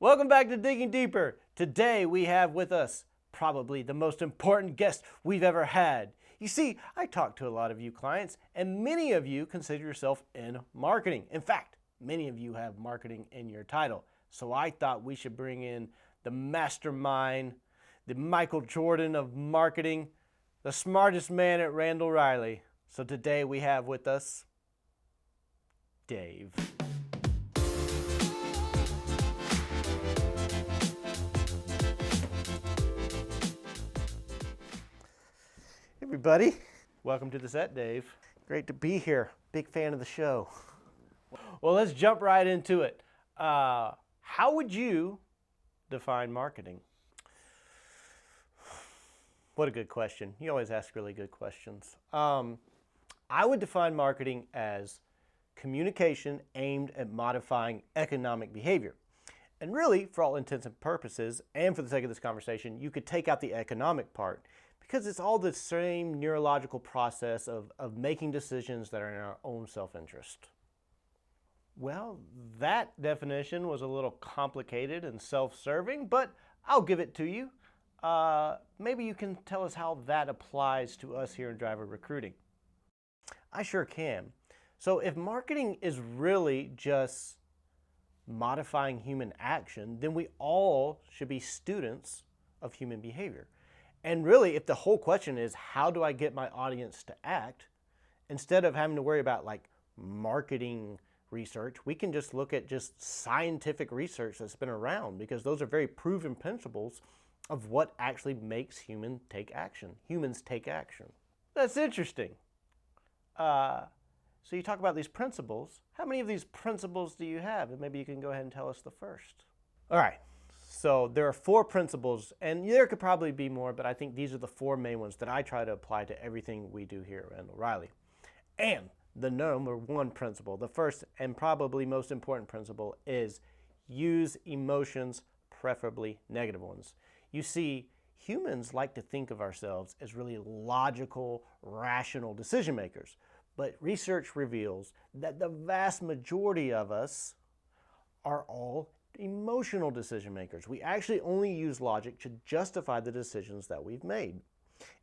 Welcome back to Digging Deeper. Today we have with us probably the most important guest we've ever had. You see, I talk to a lot of you clients, and many of you consider yourself in marketing. In fact, many of you have marketing in your title. So I thought we should bring in the mastermind, the Michael Jordan of marketing, the smartest man at Randall, Reilly. So today we have with us Dave. Everybody, welcome to the set, Dave. Great to be here. Big fan of the show. Well, let's jump right into it. How would you define marketing? What a good question. You always ask really good questions. I would define marketing as communication aimed at modifying economic behavior. And really, for all intents and purposes, and for the sake of this conversation, you could take out the economic part, because it's all the same neurological process of making decisions that are in our own self-interest. Well, that definition was a little complicated and self-serving, but I'll give it to you. Maybe you can tell us how that applies to us here in driver recruiting. I sure can. So if marketing is really just modifying human action, then we all should be students of human behavior. And really, if the whole question is, how do I get my audience to act, instead of having to worry about like marketing research, we can just look at just scientific research that's been around, because those are very proven principles of what actually makes humans take action. That's interesting. So you talk about these principles. How many of these principles do you have? And maybe you can go ahead and tell us the first. All right. So there are 4 principles, and there could probably be more, but I think these are the 4 main ones that I try to apply to everything we do here at Randall Reilly. And the number 1 principle, the first and probably most important principle, is use emotions, preferably negative ones. You see, humans like to think of ourselves as really logical, rational decision makers, but research reveals that the vast majority of us are all emotional decision makers. We actually only use logic to justify the decisions that we've made.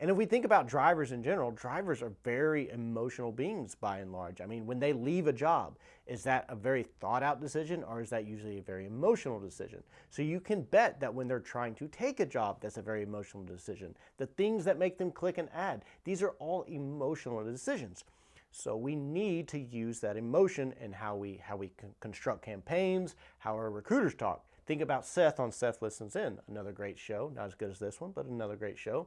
And if we think about drivers in general, drivers are very emotional beings by and large. I mean, when they leave a job, is that a very thought out decision, or is that usually a very emotional decision? So you can bet that when they're trying to take a job, that's a very emotional decision. The things that make them click and add, these are all emotional decisions. So we need to use that emotion in how we construct campaigns, how our recruiters talk. Think about Seth on Seth Listens In, another great show, not as good as this one, but another great show.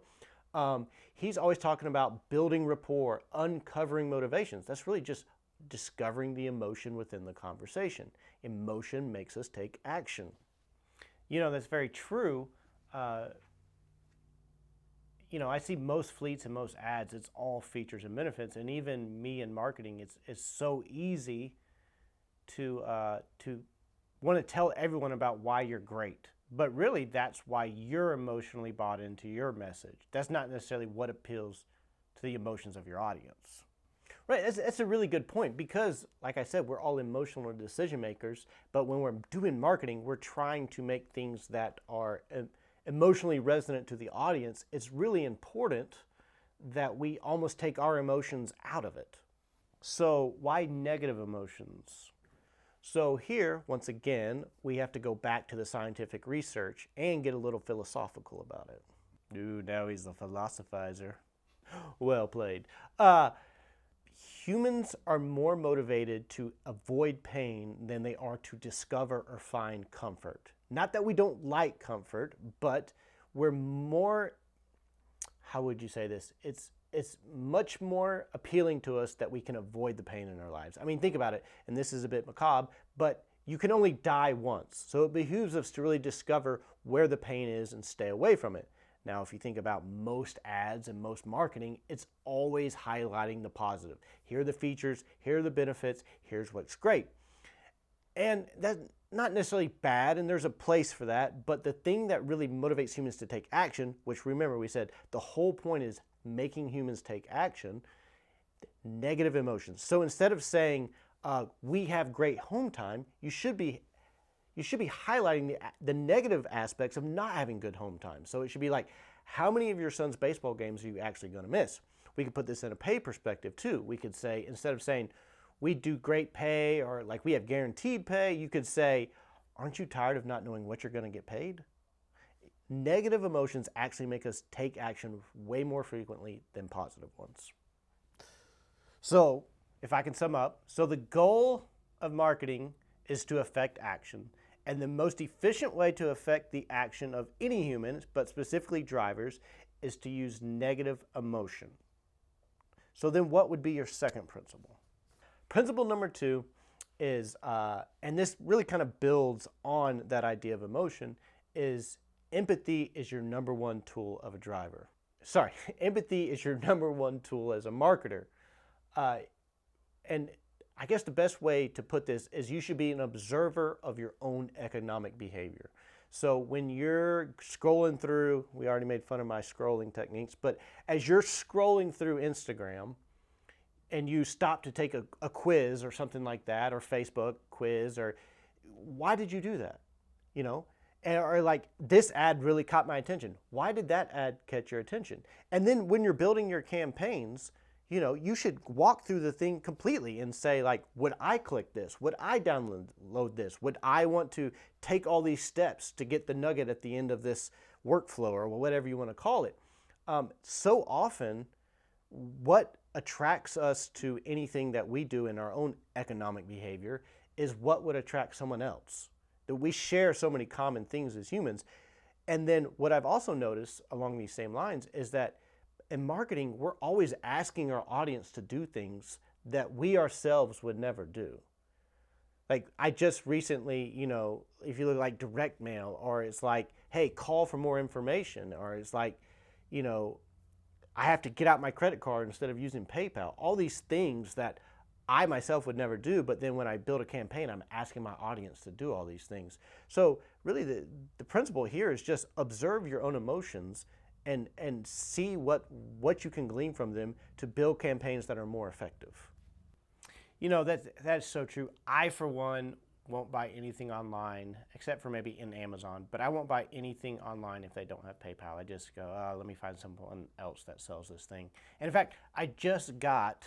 He's always talking about building rapport, uncovering motivations. That's really just discovering the emotion within the conversation. Emotion makes us take action. You know, that's very true. You know, I see most fleets and most ads, it's all features and benefits. And even me in marketing, it's so easy to want to tell everyone about why you're great. But really, that's why you're emotionally bought into your message. That's not necessarily what appeals to the emotions of your audience. Right, that's a really good point, because, like I said, we're all emotional decision makers, but when we're doing marketing, we're trying to make things that are emotionally resonant to the audience. It's really important that we almost take our emotions out of it. So why negative emotions? So here, once again, we have to go back to the scientific research and get a little philosophical about it. Ooh, now he's the philosophizer. Well played. Humans are more motivated to avoid pain than they are to discover or find comfort. Not that we don't like comfort, but we're more, how would you say this? It's much more appealing to us that we can avoid the pain in our lives. I mean, think about it, and this is a bit macabre, but you can only die once. So it behooves us to really discover where the pain is and stay away from it. Now, if you think about most ads and most marketing, it's always highlighting the positive. Here are the features, here are the benefits, here's what's great. And that's not necessarily bad, and there's a place for that, but the thing that really motivates humans to take action, which remember we said the whole point is making humans take action, negative emotions. So instead of saying we have great home time, you should be you should be highlighting the negative aspects of not having good home time. So it should be like, how many of your son's baseball games are you actually going to miss? We could put this in a pay perspective too. We could say, instead of saying, we do great pay, or like we have guaranteed pay, you could say, aren't you tired of not knowing what you're going to get paid? Negative emotions actually make us take action way more frequently than positive ones. So if I can sum up, so the goal of marketing is to affect action. And the most efficient way to affect the action of any humans, but specifically drivers, is to use negative emotion. So then what would be your second principle? Principle number 2 is, and this really kind of builds on that idea of emotion, is empathy is your number one tool of a driver. Sorry, empathy is your number one tool as a marketer. And I guess the best way to put this is you should be an observer of your own economic behavior. So when you're scrolling through, we already made fun of my scrolling techniques, but as you're scrolling through Instagram and you stop to take a quiz or something like that, or Facebook quiz, or why did you do that? You know, or like, this ad really caught my attention. Why did that ad catch your attention? And then when you're building your campaigns, you know, you should walk through the thing completely and say, like, would I click this? Would I download this? Would I want to take all these steps to get the nugget at the end of this workflow, or whatever you want to call it? So often, what attracts us to anything that we do in our own economic behavior is what would attract someone else. That we share so many common things as humans. And then what I've also noticed along these same lines is that in marketing, we're always asking our audience to do things that we ourselves would never do. Like, I just recently, you know, if you look like direct mail, or it's like, hey, call for more information, or it's like, you know, I have to get out my credit card instead of using PayPal. All these things that I myself would never do, but then when I build a campaign, I'm asking my audience to do all these things. So really the principle here is just observe your own emotions and see what you can glean from them to build campaigns that are more effective. You know, that's so true. I, for one, won't buy anything online, except for maybe in Amazon, but I won't buy anything online if they don't have PayPal. I just go, let me find someone else that sells this thing. And in fact, I just got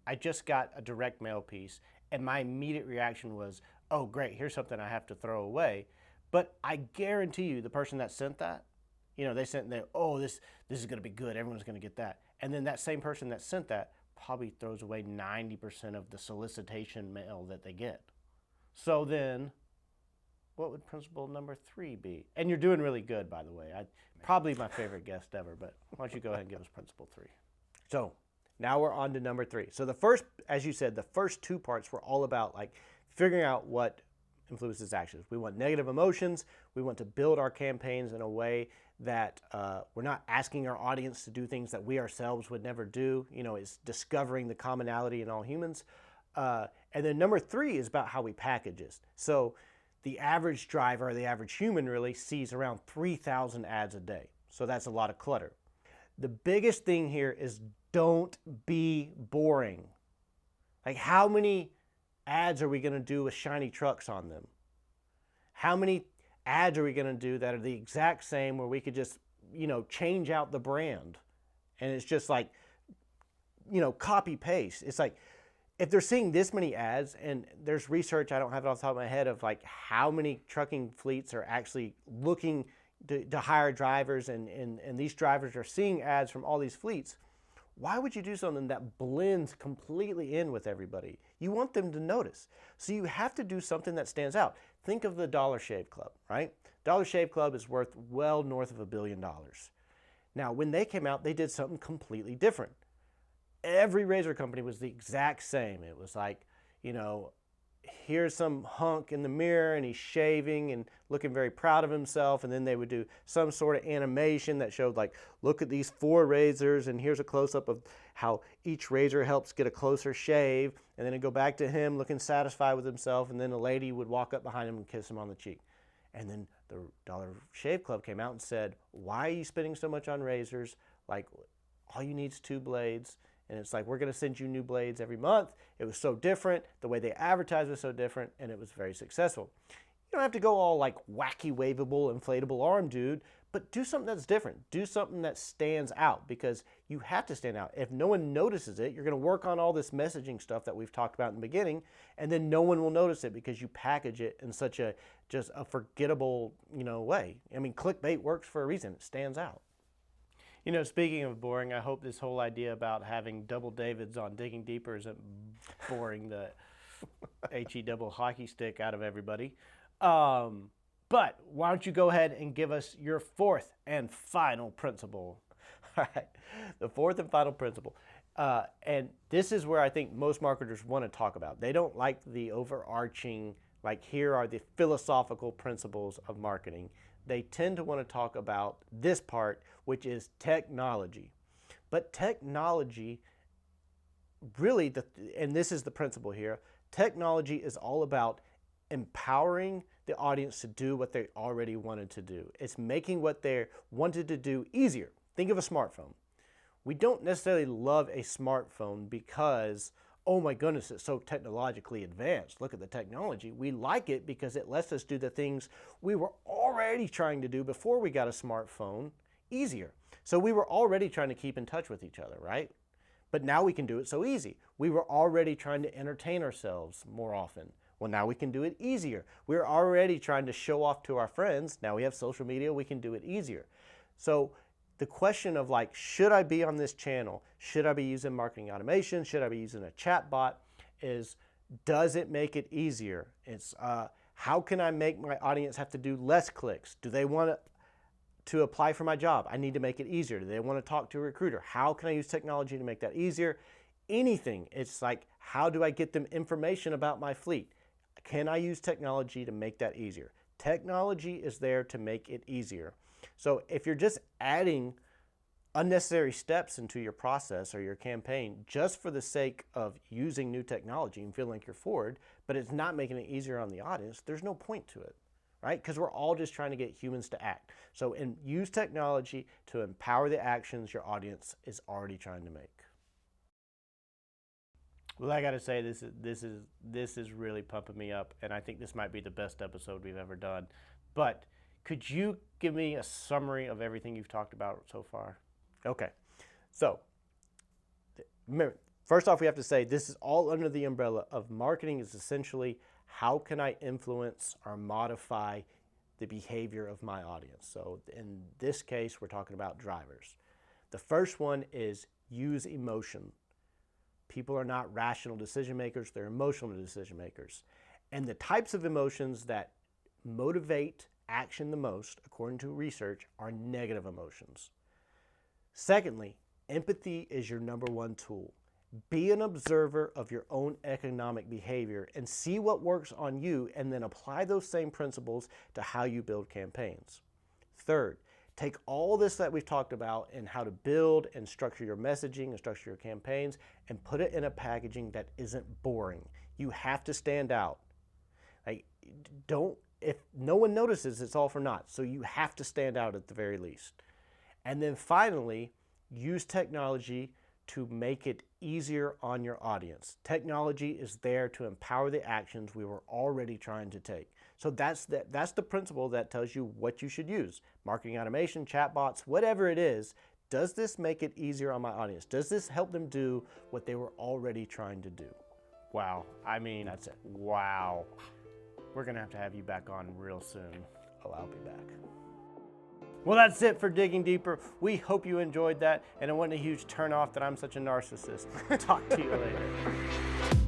a direct mail piece, and my immediate reaction was, oh great, here's something I have to throw away. But I guarantee you the person that sent that, you know, they sent there, oh, this is going to be good, everyone's going to get that. And then that same person that sent that probably throws away 90% of the solicitation mail that they get. So then, what would principle number 3 be? And you're doing really good, by the way. Probably my favorite guest ever, but why don't you go ahead and give us principle 3. So now we're on to number 3. So the first, as you said, the first 2 parts were all about like figuring out what influences actions. We want negative emotions. We want to build our campaigns in a way that we're not asking our audience to do things that we ourselves would never do. You know, it's discovering the commonality in all humans. And then number 3 is about how we package this. So the average driver, or the average human really, sees around 3,000 ads a day. So that's a lot of clutter. The biggest thing here is don't be boring. Like, how many ads are we going to do with shiny trucks on them? How many ads are we going to do that are the exact same, where we could just, you know, change out the brand? And it's just like, you know, copy paste. It's like, if they're seeing this many ads, and there's research, I don't have it off the top of my head, of like how many trucking fleets are actually looking to hire drivers, and these drivers are seeing ads from all these fleets, why would you do something that blends completely in with everybody? You want them to notice. So you have to do something that stands out. Think of the Dollar Shave Club, right? Dollar Shave Club is worth well north of $1 billion. Now, when they came out, they did something completely different. Every razor company was the exact same. It was like, you know, here's some hunk in the mirror and he's shaving and looking very proud of himself, and then they would do some sort of animation that showed like, look at these 4 razors, and here's a close-up of how each razor helps get a closer shave, and then it'd go back to him looking satisfied with himself, and then a lady would walk up behind him and kiss him on the cheek. And then the Dollar Shave Club came out and said, why are you spending so much on razors? Like, all you need is 2 blades. And it's like, we're going to send you new blades every month. It was so different. The way they advertised was so different, and it was very successful. You don't have to go all like wacky, waveable, inflatable arm, dude, but do something that's different. Do something that stands out, because you have to stand out. If no one notices it, you're going to work on all this messaging stuff that we've talked about in the beginning, and then no one will notice it because you package it in such a just a forgettable, way. I mean, clickbait works for a reason. It stands out. Speaking of boring, I hope this whole idea about having double Davids on Digging Deeper isn't boring the HE double hockey stick out of everybody. But why don't you go ahead and give us your fourth and final principle? All right, the fourth and final principle. And this is where I think most marketers want to talk about. They don't like the overarching, like here are the philosophical principles of marketing. They tend to want to talk about this part, which is technology. But technology, really, and this is the principle here, technology is all about empowering the audience to do what they already wanted to do. It's making what they wanted to do easier. Think of a smartphone. We don't necessarily love a smartphone because, oh my goodness, it's so technologically advanced. Look at the technology. We like it because it lets us do the things we were already trying to do before we got a smartphone easier. So we were already trying to keep in touch with each other, right? But now we can do it so easy. We were already trying to entertain ourselves more often. Well, now we can do it easier. We're already trying to show off to our friends. Now we have social media, we can do it easier. So the question of like, should I be on this channel? Should I be using marketing automation? Should I be using a chat bot? Is, does it make it easier? It's how can I make my audience have to do less clicks? Do they want to apply for my job? I need to make it easier. Do they want to talk to a recruiter? How can I use technology to make that easier? Anything. It's like, how do I get them information about my fleet? Can I use technology to make that easier? Technology is there to make it easier. So if you're just adding unnecessary steps into your process or your campaign just for the sake of using new technology and feeling like you're forward, but it's not making it easier on the audience, there's no point to it, right? Because we're all just trying to get humans to act. So use technology to empower the actions your audience is already trying to make. Well, I got to say, this is really pumping me up, and I think this might be the best episode we've ever done. But could you give me a summary of everything you've talked about so far? Okay. So, remember, first off, we have to say this is all under the umbrella of marketing is essentially how can I influence or modify the behavior of my audience. So in this case, we're talking about drivers. The first one is use emotion. People are not rational decision makers, they're emotional decision makers. And the types of emotions that motivate action the most, according to research, are negative emotions. Secondly, empathy is your number one tool. Be an observer of your own economic behavior and see what works on you, and then apply those same principles to how you build campaigns. Third, take all this that we've talked about and how to build and structure your messaging and structure your campaigns and put it in a packaging that isn't boring. You have to stand out. Like, if no one notices, it's all for naught. So you have to stand out at the very least. And then finally, use technology to make it easier on your audience. Technology is there to empower the actions we were already trying to take. So that's the principle that tells you what you should use. Marketing automation, chatbots, whatever it is, does this make it easier on my audience? Does this help them do what they were already trying to do? Wow, I mean, that's it. Wow. We're gonna have you back on real soon. Oh, I'll be back. Well, that's it for Digging Deeper. We hope you enjoyed that, and it wasn't a huge turn off that I'm such a narcissist. Talk to you later.